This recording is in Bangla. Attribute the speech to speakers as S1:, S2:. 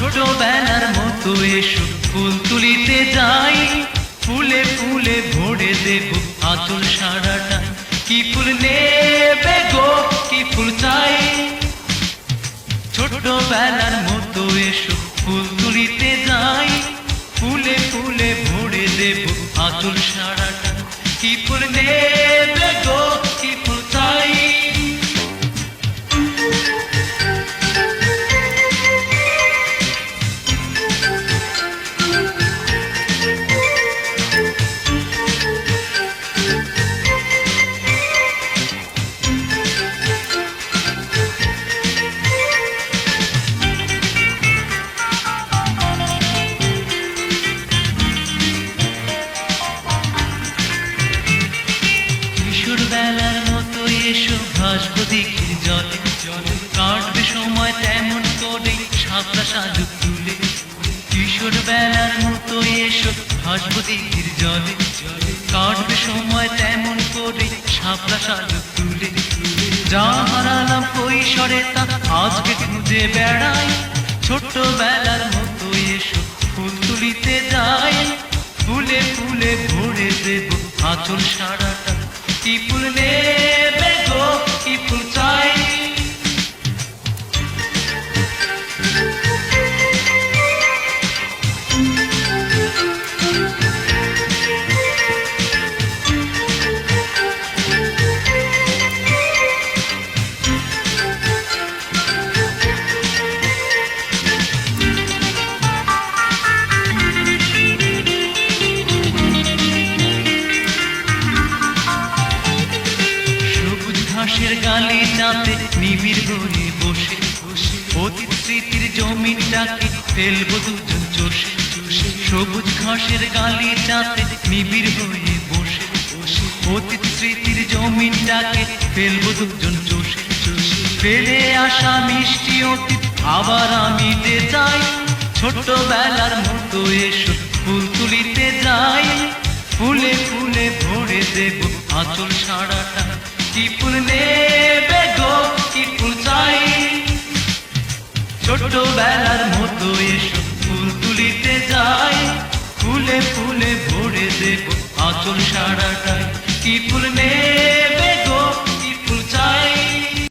S1: ছোটবেলার মতো এসো ফুল তুলিতে যাই, ফুলে ফুলে ভরে দেব আঁচল সারাটা। কি ফুল নেবে গো, কি ফুল চাই? ছোটবেলার মতো এসো ফুল তুলিতে যাই, ফুলে ফুলে ভরে দেব আঁচল সারাটা। কি ফুল নেবে গো, কি ফুল চাই? বেলার মতো এসো ভাসবো দিঘির জলে, কাটবে সময় তেমন করে শাপলা সাজুক তুলে। কিশোর বেলার মতো এসো ভাসবো দিঘির জলে, কাটবে সময় তেমন করে শাপলা সাজুক তুলে। যা হারালাম কৈশোরে তা আজকে খুঁজে বেড়াই, ছোটবেলার মতো এসো ফুল তুলিতে যাই, ফুলে ফুলে ভরে দেব আঁচল সারাটা। কি ফুল নেবে গো, কি ফুল চাই? ঘাসের গালিচাতে নিবিড় হয়ে বসে অতীত স্মৃতির জমিটাকে ফেলবো দুজন চষে। সবুজ ঘাসের গালিচাতে নিবিড় হয়ে বসে অতীত স্মৃতির জমিটাকে ফেলবো দুজন চষে। ফেলে আসা মিষ্টি অতীত আবার আমি চাই, ছোটবেলার মতো এসো ফুল তুলিতে যাই, ফুলে ফুলে ভরে দেব আঁচল সারাটা। কি ফুল নেবে